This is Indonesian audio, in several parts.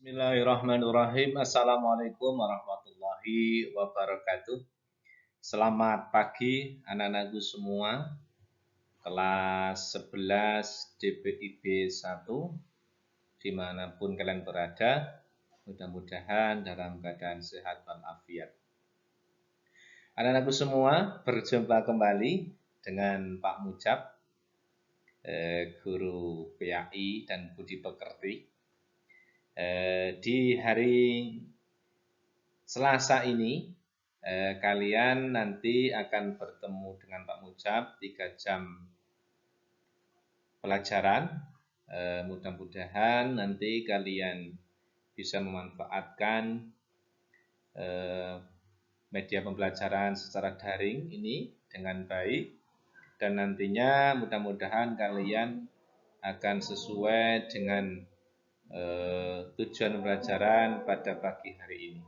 Bismillahirrahmanirrahim. Assalamualaikum warahmatullahi wabarakatuh. Selamat pagi anak-anakku semua. Kelas 11 DPIB 1 dimanapun kalian berada. Mudah-mudahan dalam keadaan sehat walafiat. Anak-anakku semua, berjumpa kembali dengan Pak Mujab, guru PAI dan Budi Pekerti. Di hari Selasa ini kalian nanti akan bertemu dengan Pak Mujab 3 jam pelajaran. Mudah-mudahan nanti kalian bisa memanfaatkan media pembelajaran secara daring ini dengan baik, dan nantinya mudah-mudahan kalian akan sesuai dengan tujuan pembelajaran pada pagi hari ini.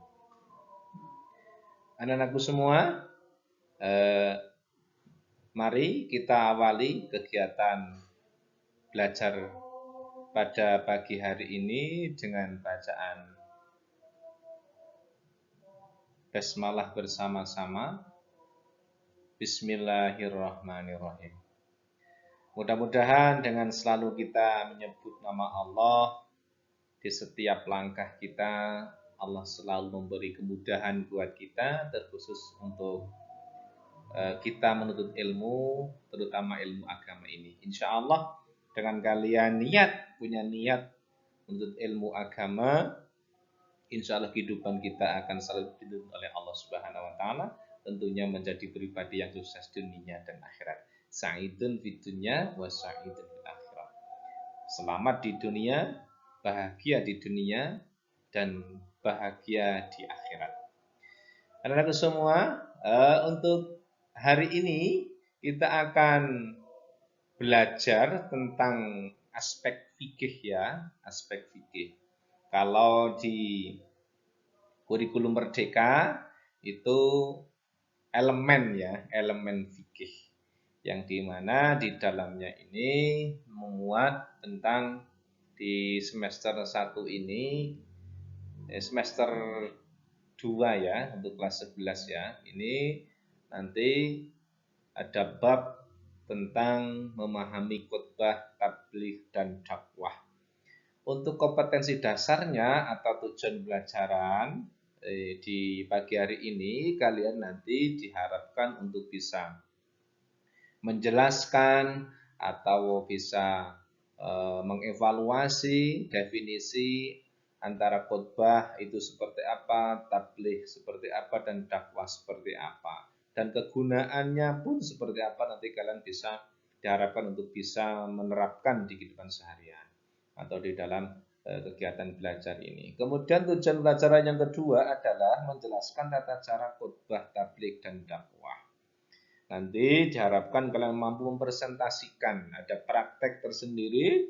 Anak-anakku semua, mari kita awali kegiatan belajar pada pagi hari ini dengan bacaan basmalah bersama-sama. Bismillahirrahmanirrahim. Mudah-mudahan dengan selalu kita menyebut nama Allah di setiap langkah kita, Allah selalu memberi kemudahan buat kita, terkhusus untuk kita menuntut ilmu, terutama ilmu agama ini. Insya Allah dengan kalian punya niat menuntut ilmu agama, insya Allah kehidupan kita akan selalu dituntun oleh Allah Subhanahu Wa Taala, tentunya menjadi pribadi yang sukses dunia dan akhirat. Sa'idun fid dunya wa sa'idun fil akhirat. Selamat di dunia, bahagia di dunia, dan bahagia di akhirat. Anak-anak semua, untuk hari ini kita akan belajar tentang aspek fikih ya, aspek fikih. Kalau di kurikulum Merdeka itu elemen ya, elemen fikih, yang dimana di dalamnya ini memuat tentang di semester 1 ini, semester 2 ya, untuk kelas 11 ya, ini nanti ada bab tentang memahami khutbah, tabligh, dan dakwah. Untuk kompetensi dasarnya atau tujuan pelajaran di pagi hari ini, kalian nanti diharapkan untuk bisa menjelaskan atau bisa mengevaluasi definisi antara khutbah itu seperti apa, tabligh seperti apa, dan dakwah seperti apa. Dan kegunaannya pun seperti apa, nanti kalian bisa diharapkan untuk bisa menerapkan di kehidupan seharian atau di dalam kegiatan belajar ini. Kemudian tujuan pelajaran yang kedua adalah menjelaskan tata cara khutbah, tabligh, dan dakwah. Nanti diharapkan kalian mampu mempresentasikan, ada praktek tersendiri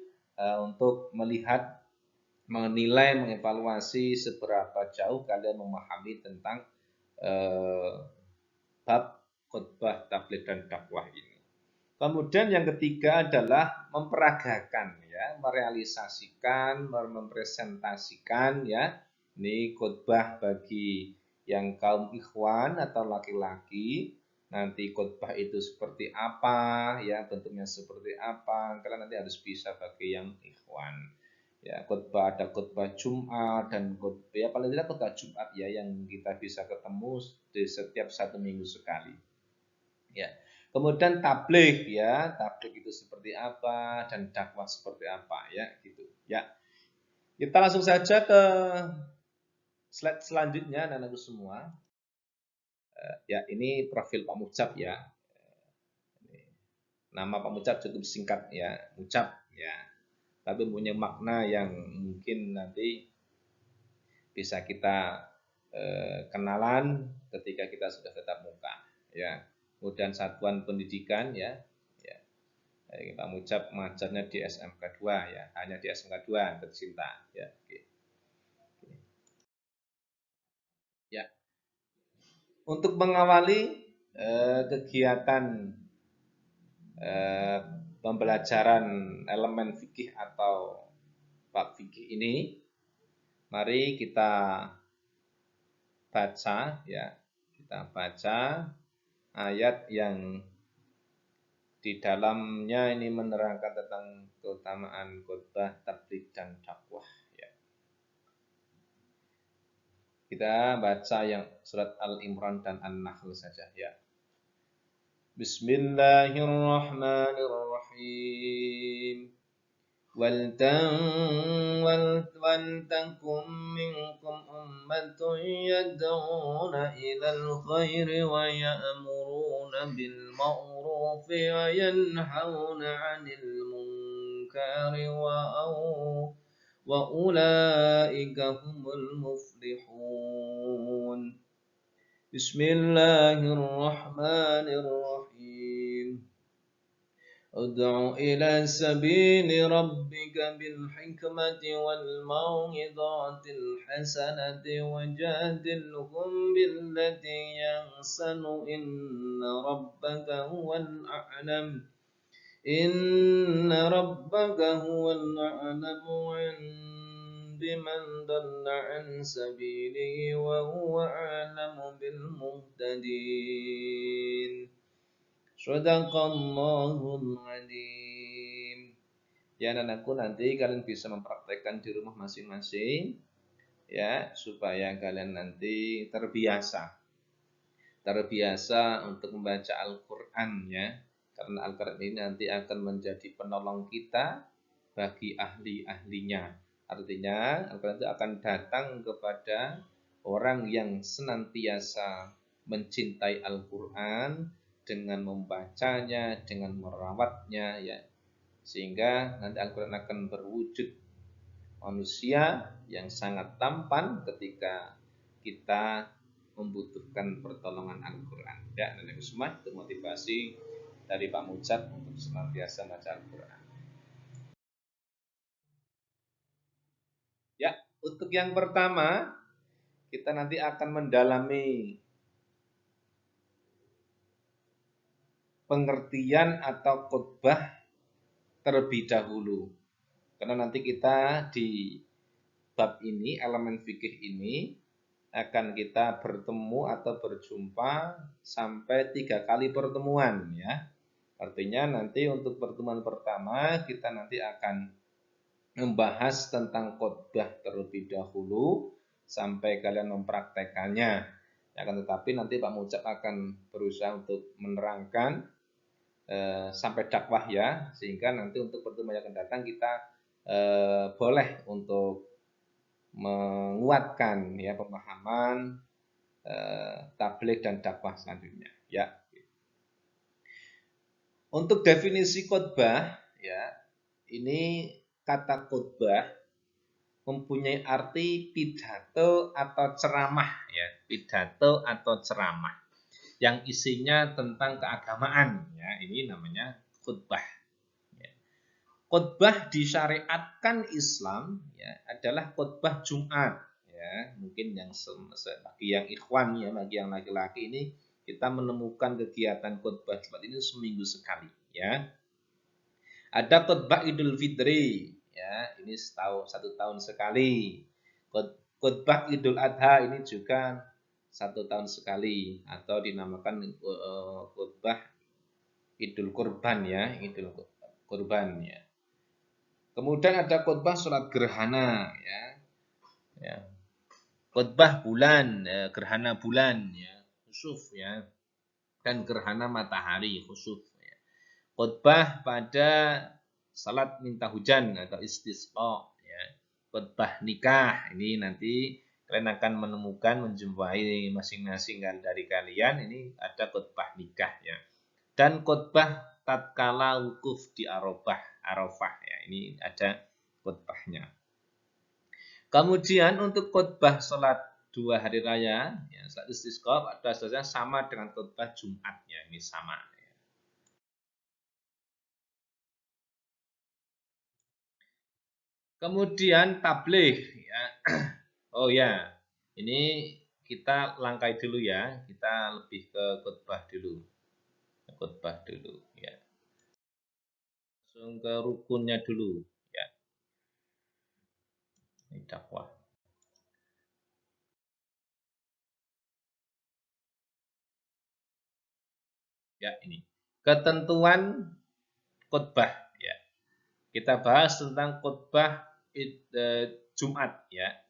untuk melihat, menilai, mengevaluasi seberapa jauh kalian memahami tentang bab khutbah, tabligh, dan dakwah ini. Kemudian yang ketiga adalah memperagakan ya, merealisasikan, mempresentasikan ya. Ini khutbah bagi yang kaum ikhwan atau laki-laki. Nanti khutbah itu seperti apa ya, bentuknya seperti apa. Kalian nanti harus bisa bagi yang ikhwan. Ya, khutbah ada khutbah Jumat dan khutbah ya paling tidak khutbah Jumat ya, yang kita bisa ketemu di setiap 1 minggu sekali. Ya. Kemudian tabligh ya, tabligh itu seperti apa dan dakwah seperti apa ya, gitu. Ya. Kita langsung saja ke slide selanjutnya anak-anakku semua. Ya, ini profil Pak Mujab ya. Nama Pak Mujab cukup singkat ya, Mujab ya. Tapi punya makna yang mungkin nanti bisa kita kenalan ketika kita sudah tatap muka ya. Kemudian satuan pendidikan ya. Pak Mujab mengajarnya di SMK 2 ya, hanya di SMK 2 tercinta ya. Oke. Ya. Untuk mengawali kegiatan pembelajaran elemen fikih atau bab fikih ini, Mari kita baca ya. Kita baca ayat yang di dalamnya ini menerangkan tentang keutamaan khotbah, tabligh dan dakwah ya. Kita baca yang surat Al-Imran dan An-Nahl saja ya. Bismillahirrahmanirrahim. ولتكن منكم أمة يدعون إلى الخير ويأمرون بالمعروف وينهون عن المنكر وأولئك هم المفلحون بسم الله الرحمن الرحيم ادع إلى سبيل ربك بالحكمة والموعظة الحسنة وجادلهم بالتي أحسن إن ربك هو الأعلم بمن ضل عن سبيله وهو أعلم بالمهتدين Sadaqallahul Adzim. Ya anakku, nanti kalian bisa mempraktekkan di rumah masing-masing ya, supaya kalian nanti terbiasa untuk membaca Al-Qur'an ya. Karena Al-Qur'an ini nanti akan menjadi penolong kita bagi ahli-ahlinya. Artinya Al-Qur'an itu akan datang kepada orang yang senantiasa mencintai Al-Qur'an dengan membacanya, dengan merawatnya ya. Sehingga nanti Al-Qur'an akan berwujud manusia yang sangat tampan ketika kita membutuhkan pertolongan Al-Qur'an. Ya, dan itu semua itu motivasi dari Pak Mujad untuk senantiasa baca Al-Qur'an. Ya, untuk yang pertama kita nanti akan mendalami pengertian atau khotbah terlebih dahulu. Karena nanti kita di bab ini, elemen fikih ini akan kita bertemu atau berjumpa sampai 3 kali pertemuan ya. Artinya nanti untuk pertemuan pertama kita nanti akan membahas tentang khotbah terlebih dahulu sampai kalian mempraktekannya. Akan tetapi nanti Pak Mujab akan berusaha untuk menerangkan sampai dakwah ya, sehingga nanti untuk pertemuan yang akan datang kita boleh untuk menguatkan ya pemahaman tabligh dan dakwah selanjutnya ya. Untuk definisi khotbah ya, ini kata khotbah mempunyai arti pidato atau ceramah ya, pidato atau ceramah yang isinya tentang keagamaan ya, ini namanya khutbah ya. Khutbah disyariatkan Islam ya adalah khutbah Jumat ya. Mungkin yang bagi yang ikhwan ya, bagi yang laki-laki ini kita menemukan kegiatan khutbah Jumat ini seminggu sekali ya. Ada khutbah Idul Fitri ya, ini satu tahun sekali. Khutbah Idul Adha ini juga 1 tahun sekali, atau dinamakan khutbah Idul Kurban ya, Idul Kurban ya. Kemudian ada khutbah sholat gerhana ya. Ya. Khutbah bulan, gerhana bulan ya, khusuf ya. Dan gerhana matahari, khusuf ya. Khutbah pada salat minta hujan atau istisqa ya. Khutbah nikah, ini nanti kalian akan menemukan, menjumpai masing-masing dari kalian ini ada khutbah nikah ya. Dan khutbah tatkala wukuf di Arafah ya. Ini ada khutbahnya. Kemudian untuk khutbah salat 2 hari raya ya, salat istisqa pada dasarnya sama dengan khutbah Jumat ya, ini sama. Kemudian tabligh ya. Oh ya, ini kita langkai dulu ya. Kita lebih ke khutbah dulu. Khutbah dulu ya. Langsung ke rukunnya dulu ya. Ini dakwah. Ya, ini ketentuan khutbah. Ya, kita bahas tentang khutbah Jumat. Ya,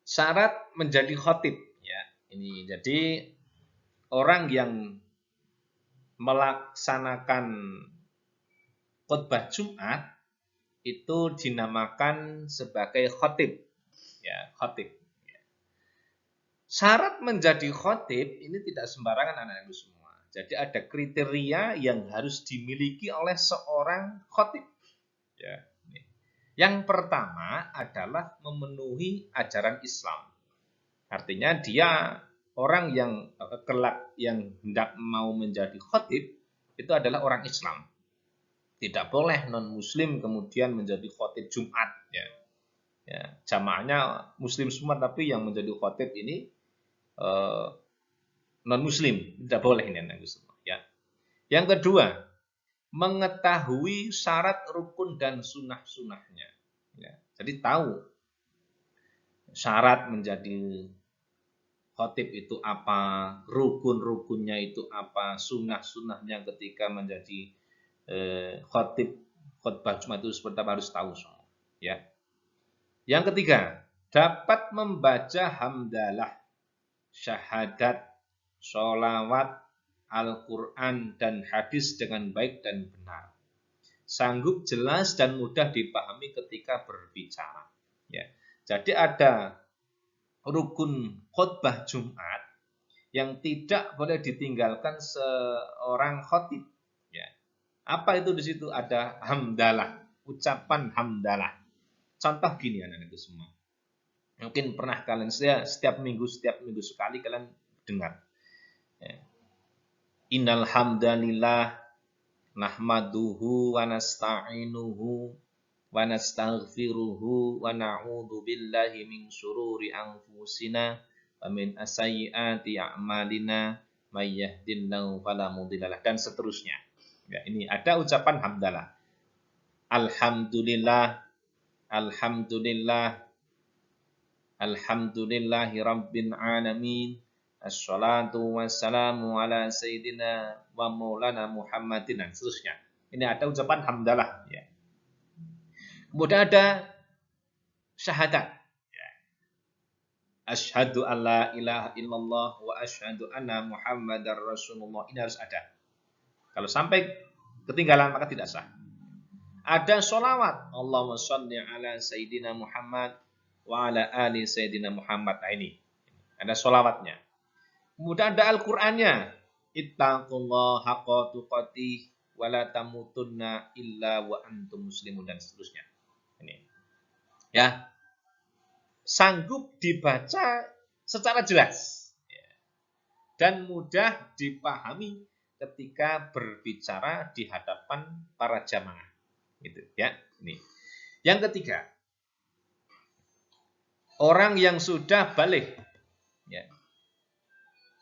syarat menjadi khatib. Ya, ini jadi orang yang melaksanakan khutbah Jumat itu dinamakan sebagai khatib. Ya, khatib. Syarat menjadi khatib ini tidak sembarangan anak-anakku semua. Jadi ada kriteria yang harus dimiliki oleh seorang khatib. Ya. Yang pertama adalah memenuhi ajaran Islam. Artinya dia orang yang kelak yang hendak mau menjadi khatib itu adalah orang Islam. Tidak boleh non-muslim kemudian menjadi khatib Jumat. Ya, jamaahnya muslim semua tapi yang menjadi khatib ini non muslim, tidak boleh ini anak semua. Ya. Yang kedua, mengetahui syarat rukun dan sunnah-sunnahnya. Ya. Jadi tahu syarat menjadi khatib itu apa, rukun-rukunnya itu apa, sunnah-sunnahnya ketika menjadi khatib khutbah Jumat itu seperti apa harus tahu semua. Ya. Yang ketiga, dapat membaca hamdalah, syahadat, sholawat, Al-Quran, dan hadis dengan baik dan benar. Sanggup jelas dan mudah dipahami ketika berbicara. Ya. Jadi ada rukun khutbah Jumat yang tidak boleh ditinggalkan seorang khatib. Ya. Apa itu di situ? Ada hamdalah, ucapan hamdalah. Contoh gini anak-anak semua. Mungkin pernah kalian setiap minggu sekali kalian dengar. Ya. Innal hamdalillah nahmaduhu wa nasta'inuhu wa nastaghfiruhu wa na'udzu billahi min syururi anfusina wa min sayyiati a'malina may yahdihillahu fala mudhillalah dan seterusnya. Ya, ini ada ucapan hamdalah. Alhamdulillah, alhamdulillah, alhamdulillahi rabbil alamin. Assalatu wassalamu ala sayyidina wa maulana Muhammadin dan seterusnya. Ini ada ucapan hamdalah. Ya. Kemudian ada syahadat. Ya. Asyhadu an la ilaha illallah wa asyhadu anna Muhammadar Rasulullah. Ini harus ada. Kalau sampai ketinggalan maka tidak sah. Ada sholawat. Allahumma sholli ala sayyidina Muhammad wa ala ali sayyidina Muhammad. Nah, ini. Ada sholawatnya. Kemudian ada Al-Qur'annya. Ittaqullaha haqqa tuqatih wa la tamutunna illa wa antum muslimun dan seterusnya. Ini. Ya. Sanggup dibaca secara jelas dan mudah dipahami ketika berbicara di hadapan para jamaah. Gitu ya. Ini. Yang ketiga, orang yang sudah balik. Ya.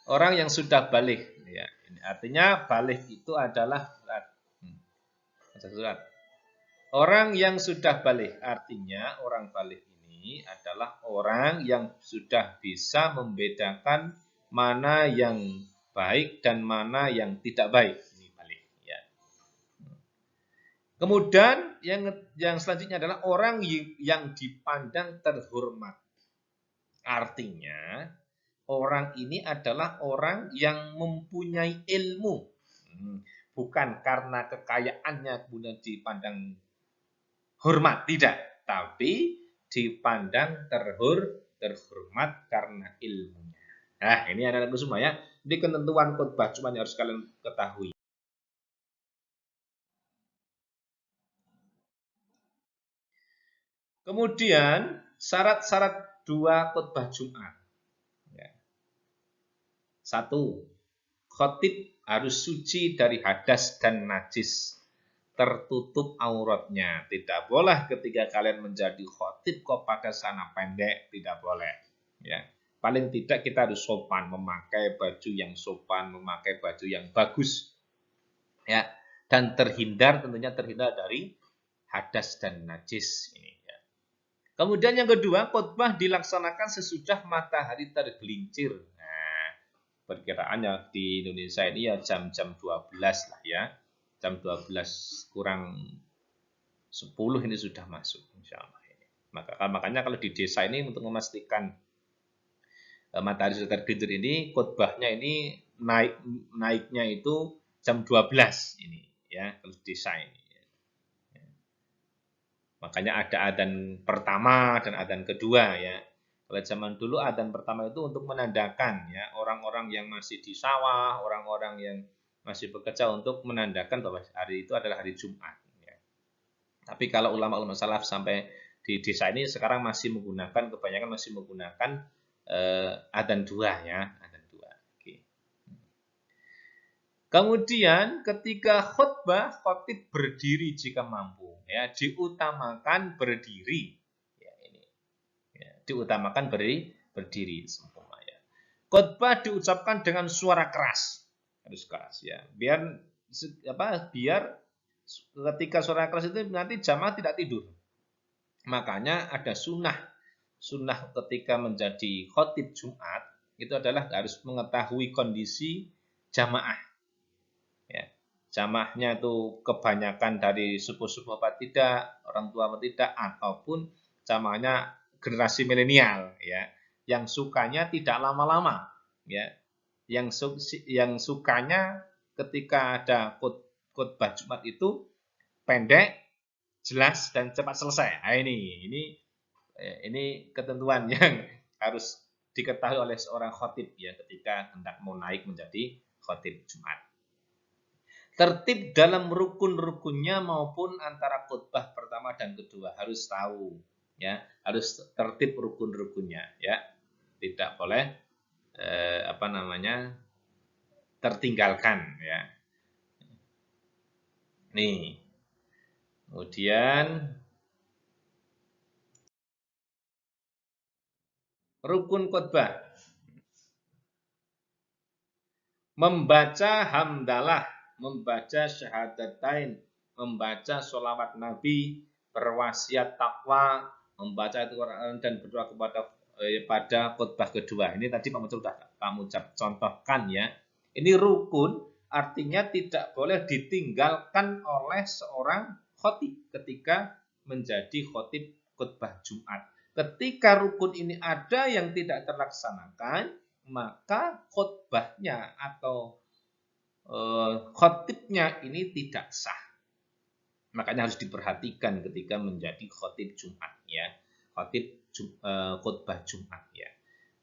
Orang yang sudah balik, ya. Artinya balik itu adalah surat. Orang yang sudah balik, artinya orang balik ini adalah orang yang sudah bisa membedakan mana yang baik dan mana yang tidak baik. Ini balik, ya. Kemudian yang selanjutnya adalah orang yang dipandang terhormat. Artinya orang ini adalah orang yang mempunyai ilmu. Bukan karena kekayaannya kemudian dipandang hormat, tidak. Tapi dipandang terhormat karena ilmunya. Nah, ini adalah semua ya. Ini ketentuan khutbah cuma yang harus kalian ketahui. Kemudian syarat-syarat dua khutbah Jumat. Satu, khatib harus suci dari hadas dan najis, tertutup auratnya. Tidak boleh ketika kalian menjadi khatib kok pakai celana pendek, tidak boleh. Ya, paling tidak kita harus sopan, memakai baju yang sopan, memakai baju yang bagus, ya, dan tentunya terhindar dari hadas dan najis ini. Ya. Kemudian yang kedua, khutbah dilaksanakan sesudah matahari tergelincir. perkiraannya di Indonesia ini ya jam-jam 12 lah ya. Jam 12 kurang 10 ini sudah masuk insya Allah. Makanya kalau di desa ini untuk memastikan matahari sudah tergelincir ini, khotbahnya ini naiknya itu jam 12 ini ya, kalau di desa ini. Makanya ada adzan pertama dan adzan kedua ya. Kalau zaman dulu adzan pertama itu untuk menandakan ya orang-orang yang masih di sawah, orang-orang yang masih bekerja untuk menandakan bahwa hari itu adalah hari Jumat. Ya. Tapi kalau ulama-ulama salaf sampai di desa ini sekarang masih menggunakan, kebanyakan masih menggunakan adzan dua ya, adzan dua. Oke. Kemudian ketika khutbah, khatib berdiri jika mampu, ya diutamakan berdiri. Ya, ini ya, diutamakan berdiri sempurna ya. Khutbah diucapkan dengan suara keras, harus keras ya, biar ketika suara keras itu nanti jamaah tidak tidur. Makanya ada sunnah ketika menjadi khatib Jumat itu adalah harus mengetahui kondisi jamaah. Ya, jamaahnya itu kebanyakan dari suku-suku apa tidak, orang tua apa tidak, ataupun jamaahnya generasi milenial ya, yang sukanya tidak lama-lama ya, yang sukanya ketika ada khutbah Jumat itu pendek, jelas dan cepat selesai. Nah, ini ketentuan yang harus diketahui oleh seorang khatib ya ketika hendak mau naik menjadi khatib Jumat. Tertib dalam rukun-rukunnya maupun antara khutbah pertama dan kedua harus tahu ya, harus tertib rukun-rukunnya ya. Tidak boleh tertinggalkan ya. Nih. Kemudian rukun khutbah. Membaca hamdalah, membaca syahadatain, membaca sholawat Nabi, berwasiat takwa, membaca Al-Quran dan berdoa pada khutbah kedua. Ini tadi Pak Mucap sudah contohkan ya. Ini rukun, artinya tidak boleh ditinggalkan oleh seorang khatib ketika menjadi khatib khutbah Jumat. Ketika rukun ini ada yang tidak terlaksanakan, maka khutbahnya atau khatibnya ini tidak sah. Makanya harus diperhatikan ketika menjadi khatib Jumat ya. Khutbah Jumat ya.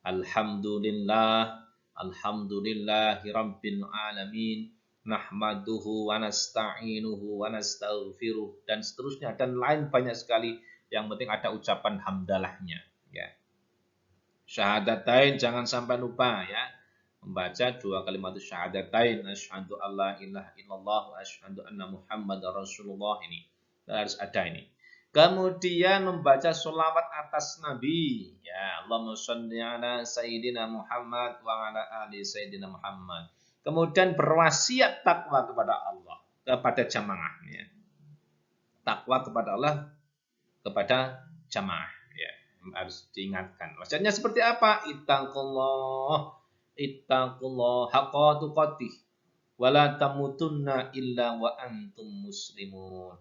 Alhamdulillahi rabbil alamin. Nahmaduhu wa nasta'inuhu wa nastaghfiruh dan seterusnya dan lain banyak sekali, yang penting ada ucapan hamdalahnya ya. Syahadatain jangan sampai lupa ya. Membaca dua kalimat syahadatain, asyhadu alla ilaha illallah wa asyhadu anna muhammadar rasulullah, ini harus ada ini. Kemudian membaca sholawat atas Nabi ya, Allahumma sholli ala sayyidina Muhammad wa ala ali sayyidina Muhammad. Kemudian berwasiat takwa kepada Allah, kepada jamaah ya. Takwa kepada Allah, kepada jamaah ya, harus diingatkan. Maksudnya seperti apa? Ittaqullah haqqa tuqatih wa la tamutunna illa wa antum muslimun.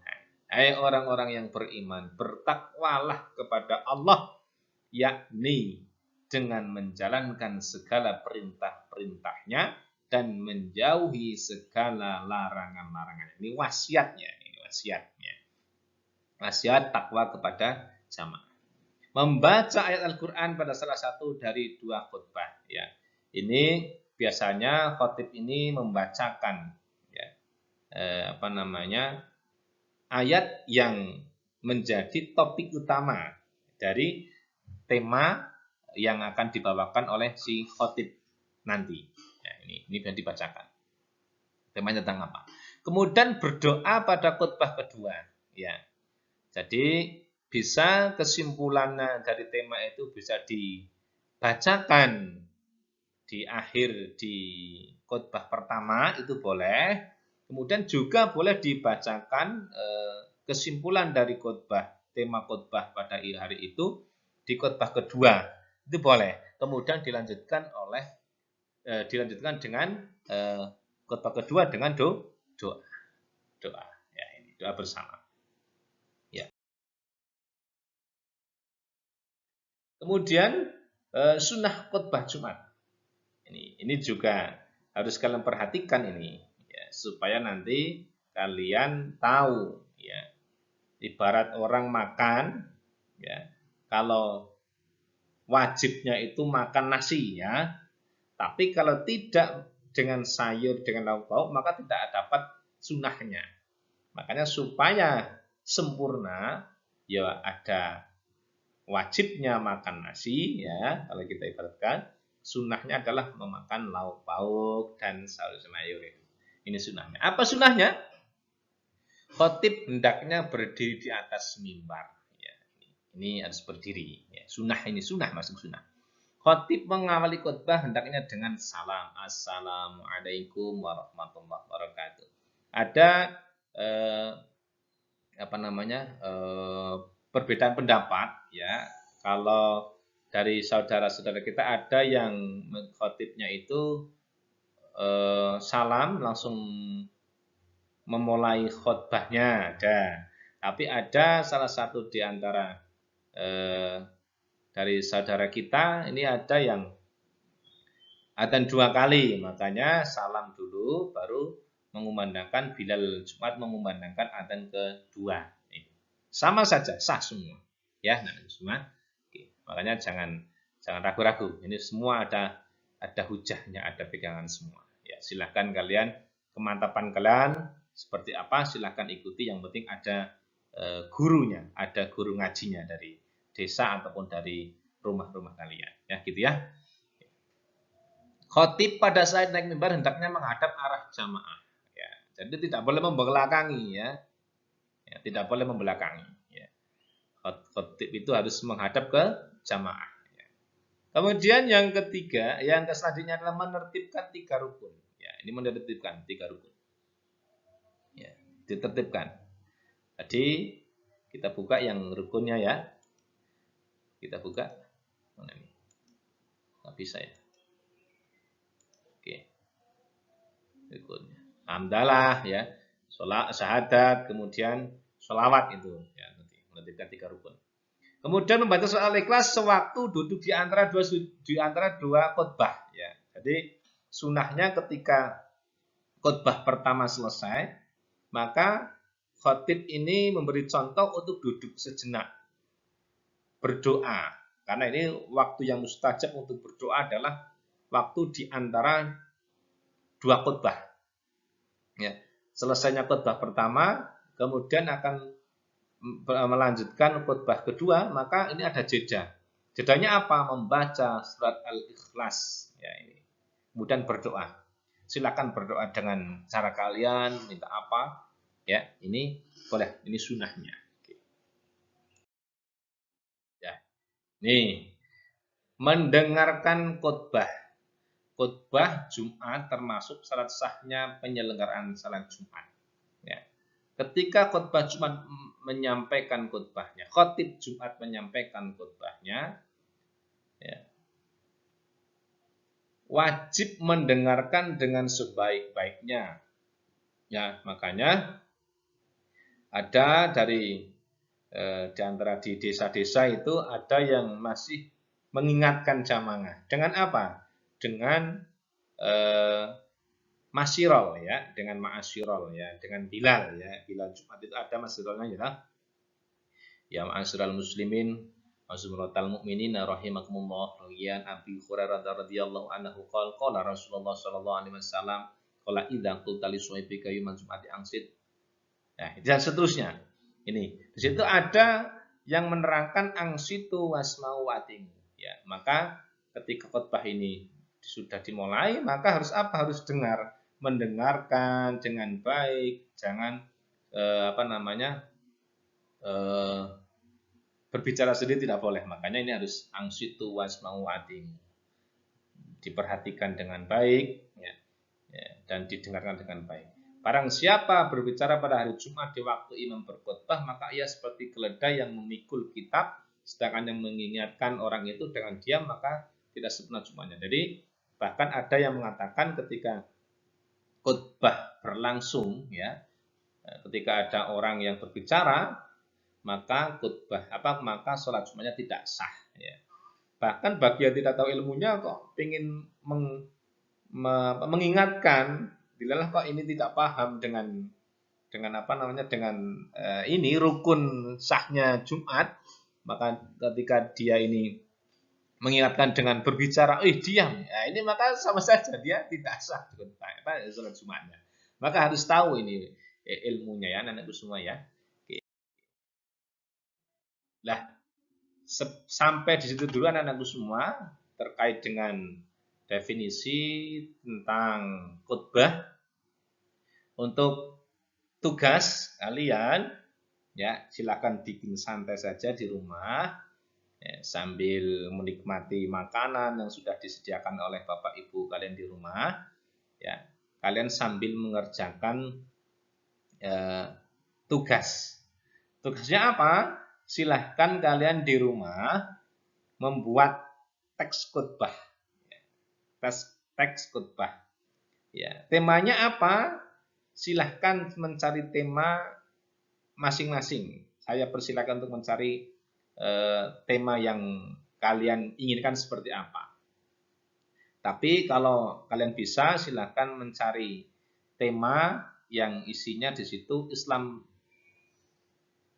Hai orang-orang yang beriman, bertakwalah kepada Allah, yakni dengan menjalankan segala perintah-perintahnya dan menjauhi segala larangan-larangan. Ini wasiatnya, wasiat takwa kepada jamaah. Membaca ayat Al-Quran pada salah satu dari dua khutbah ya. Ini biasanya khatib ini membacakan ya, ayat yang menjadi topik utama dari tema yang akan dibawakan oleh si khatib nanti. Ya, ini bisa dibacakan. Temanya tentang apa? Kemudian berdoa pada khutbah kedua ya. Jadi bisa kesimpulannya dari tema itu bisa dibacakan di akhir di khutbah pertama itu boleh. Kemudian juga boleh dibacakan kesimpulan dari tema khutbah pada hari itu di khutbah kedua. Itu boleh. Kemudian dilanjutkan oleh dilanjutkan dengan khutbah kedua dengan doa. Doa. Ya, ini doa bersama. Ya. Kemudian sunnah khutbah Jumat. Ini juga harus kalian perhatikan ini ya, supaya nanti kalian tahu ya. Ibarat orang makan ya, kalau wajibnya itu makan nasi ya, tapi kalau tidak dengan sayur dengan lauk pauk maka tidak dapat sunnahnya. Makanya supaya sempurna ya ada wajibnya makan nasi ya, kalau kita ibaratkan sunnahnya adalah memakan lauk pauk dan sayur-sayur. Ini sunnahnya. Apa sunnahnya? Khotib hendaknya berdiri di atas mimbar. Ya, ini harus berdiri. Ya, sunnah ini sunnah masuk sunnah. Khotib mengawali khutbah hendaknya dengan salam. Assalamualaikum warahmatullahi wabarakatuh. Ada perbedaan pendapat ya. Kalau dari saudara-saudara kita ada yang khotibnya itu salam langsung memulai khutbahnya ada. Tapi ada salah satu di antara dari saudara kita ini ada yang adzan 2 kali, makanya salam dulu baru mengumandangkan Bilal Jumat mengumandangkan adzan kedua. Sama saja, sah semua. Ya, nah semua. Oke. Makanya jangan ragu-ragu. Ini semua ada hujahnya, ada pegangan semua. Ya, silahkan kalian kemantapan kalian seperti apa silahkan ikuti, yang penting ada gurunya, ada guru ngajinya dari desa ataupun dari rumah-rumah kalian ya gitu ya. Khotib pada saat naik mimbar hendaknya menghadap arah jamaah ya, jadi tidak boleh membelakangi ya, tidak boleh membelakangi ya. Khotib itu harus menghadap ke jamaah ya. Kemudian yang ketiga, yang selanjutnya adalah menertibkan 3 rukun ya, ini menertibkan 3 rukun ya, ditertibkan. Jadi kita buka yang rukunnya ya. Kita buka. Mana ini? Nggak bisa ya. Oke. Rukunnya. Hamdalah ya. Sholat, syahadat, kemudian sholawat itu. Ya, nanti menentukan 3 rukun. Kemudian membantu soal ikhlas sewaktu duduk di antara dua khutbah ya. Jadi sunnahnya ketika khutbah pertama selesai, maka khotib ini memberi contoh untuk duduk sejenak berdoa, karena ini waktu yang mustajab untuk berdoa adalah waktu di antara 2 khutbah ya. Selesainya khutbah pertama kemudian akan melanjutkan khutbah kedua, maka ini ada jedanya apa? Membaca surat Al-Ikhlas ya, ini kemudian berdoa. Silakan berdoa dengan cara kalian, minta apa ya, ini boleh, ini sunnahnya. Ya. Nih, mendengarkan khutbah. Khutbah Jumat termasuk syarat sahnya penyelenggaraan salat Jumat. Ya. Ketika khutbah Jumat menyampaikan khutbahnya, khotib Jumat menyampaikan khutbahnya, ya, wajib mendengarkan dengan sebaik-baiknya. Ya, makanya ada dari di antara di desa-desa itu ada yang masih mengingatkan jamaah. Dengan apa? Dengan masyirol ya, dengan ma'asyirol ya, dengan Bilal ya. Bilal Jumat itu ada masyirolnya ya ma'asyiral muslimin azumratal mu'minin rahimakumullah. Kemudian Abi Hurairah radhiyallahu anhu qala Rasulullah sallallahu alaihi wasallam qala idza qulta li suhaibika yaumal jum'ati angsit. Nah, dan seterusnya. Ini di situ ada yang menerangkan angsitu wasma'u wating. Ya, maka ketika khutbah ini sudah dimulai, maka harus apa? Harus dengar, mendengarkan dengan baik, jangan berbicara sendiri tidak boleh. Makanya ini harus angsitu wasma'u wating. Diperhatikan dengan baik ya, dan didengarkan dengan baik. Barang siapa berbicara pada hari Jumat di waktu imam berkhutbah, maka ia seperti keledai yang memikul kitab, sedangkan yang mengingatkan orang itu dengan diam, maka tidak sempurna Jumatnya. Jadi Bahkan ada yang mengatakan ketika khutbah berlangsung, ya, ketika ada orang yang berbicara, maka maka sholat Jumatnya tidak sah, ya. Bahkan bagi yang tidak tahu ilmunya kok ingin mengingatkan, dilalah kok ini tidak paham dengan ini rukun sahnya Jumat, maka ketika dia ini mengingatkan dengan berbicara, diam, ya ini maka sama saja dia tidak sah sholat Jumatnya. Maka harus tahu ini ilmunya, ya anak-anakku semua, ya. Lah, sampai di situ dulu anak-anakku semua terkait dengan definisi tentang khutbah. Untuk tugas kalian, ya silakan bikin santai saja di rumah, ya, sambil menikmati makanan yang sudah disediakan oleh Bapak Ibu kalian di rumah, ya. Kalian sambil mengerjakan tugas. Tugasnya apa? Silahkan kalian di rumah membuat teks khutbah. Teks khutbah. Ya, temanya apa? Silahkan mencari tema masing-masing. Saya persilakan untuk mencari tema yang kalian inginkan seperti apa. Tapi kalau kalian bisa, silahkan mencari tema yang isinya di situ Islam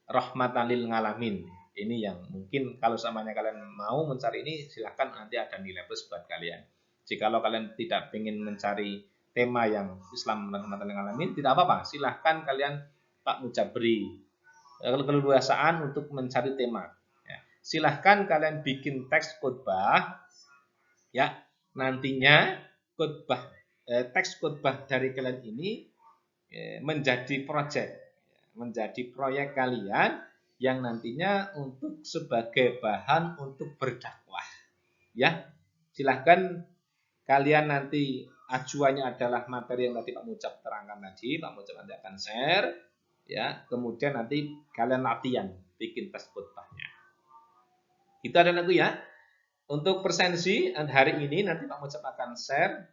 rahmatan lil ngalamin. Ini yang mungkin kalau samanya kalian mau mencari ini, silahkan nanti ada nilai plus buat kalian. Jikalau kalian tidak ingin mencari tema yang Islam rahmatan lil ngalamin, tidak apa-apa. Silahkan kalian Pak Muja beri keleluasaan untuk mencari tema. Ya. Silahkan kalian bikin teks khutbah, ya. Nantinya teks khutbah dari kalian ini menjadi proyek kalian yang nantinya untuk sebagai bahan untuk berdakwah. Ya, silahkan kalian nanti acuannya adalah materi yang tadi Pak Mujab terangkan tadi, Pak Mujab nanti akan share, ya. Kemudian nanti kalian latihan bikin teks khutbahnya. Itu adalah itu, ya. Untuk presensi hari ini nanti Pak Mujab akan share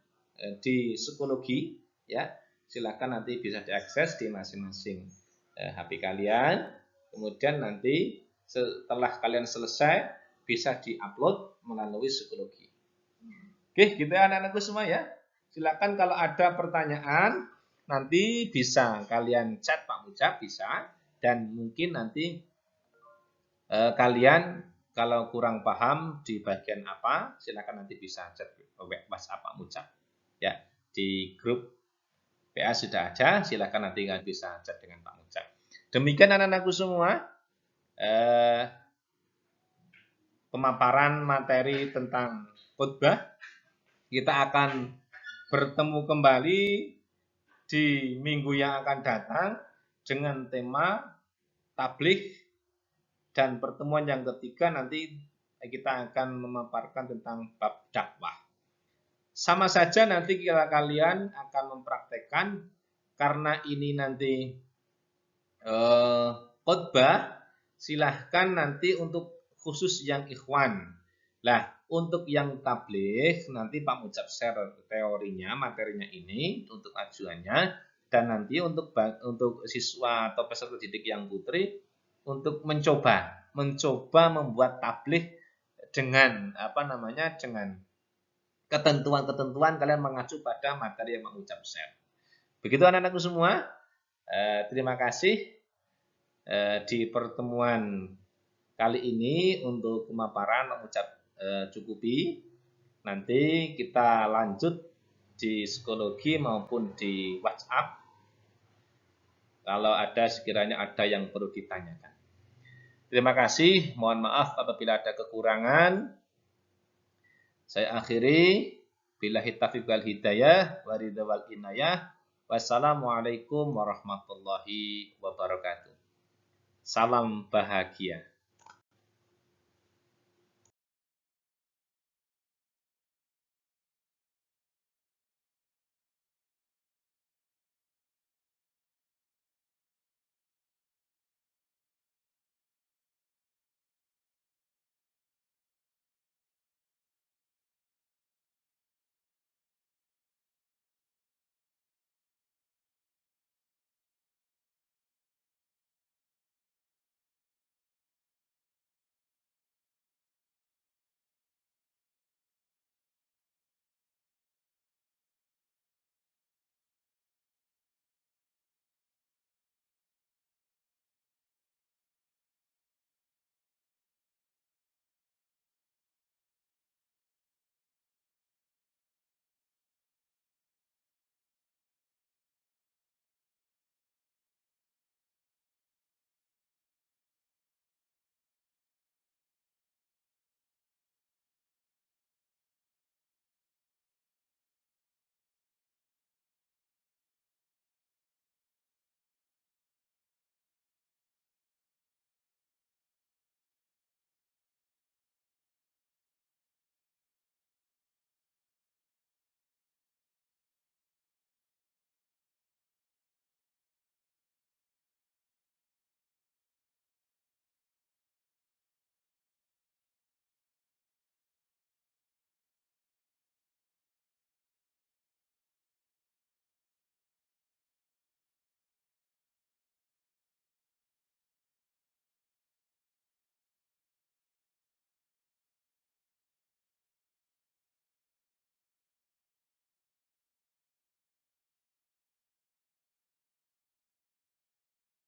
di psikologi, ya. Silakan nanti bisa diakses di masing-masing HP kalian. Kemudian nanti setelah kalian selesai bisa diupload melalui psikologi. Oke, gitu ya anak-anakku semua, ya. Silakan kalau ada pertanyaan nanti bisa kalian chat Pak Mujab, bisa, dan mungkin nanti kalian kalau kurang paham di bagian apa, silakan nanti bisa chat WhatsApp Pak Mujab. Ya, di grup PA sudah ada, silakan nanti kalian bisa chat dengan Pak Mujab. Demikian anak-anakku semua, pemaparan materi tentang khutbah. Kita akan bertemu kembali di minggu yang akan datang dengan tema tabligh, dan pertemuan yang ketiga nanti kita akan memaparkan tentang bab dakwah. Sama saja nanti kalian akan mempraktekkan, karena ini nanti khutbah, silahkan nanti untuk khusus yang ikhwan. Lah, untuk yang tabligh nanti Pak Mujab share teorinya, materinya ini untuk ajuannya, dan nanti untuk siswa atau peserta didik yang putri untuk mencoba membuat tabligh dengan dengan ketentuan-ketentuan kalian mengacu pada materi yang Pak Mujab share. Begitu anak-anakku semua. Terima kasih di pertemuan kali ini untuk pemaparan Pak Mujab cukupi. Nanti kita lanjut di psikologi maupun di WhatsApp kalau sekiranya ada yang perlu ditanyakan. Terima kasih, mohon maaf apabila ada kekurangan. Saya akhiri, billahi taufiq wal hidayah, waridha wal inayah. Wassalamualaikum warahmatullahi wabarakatuh. Salam bahagia.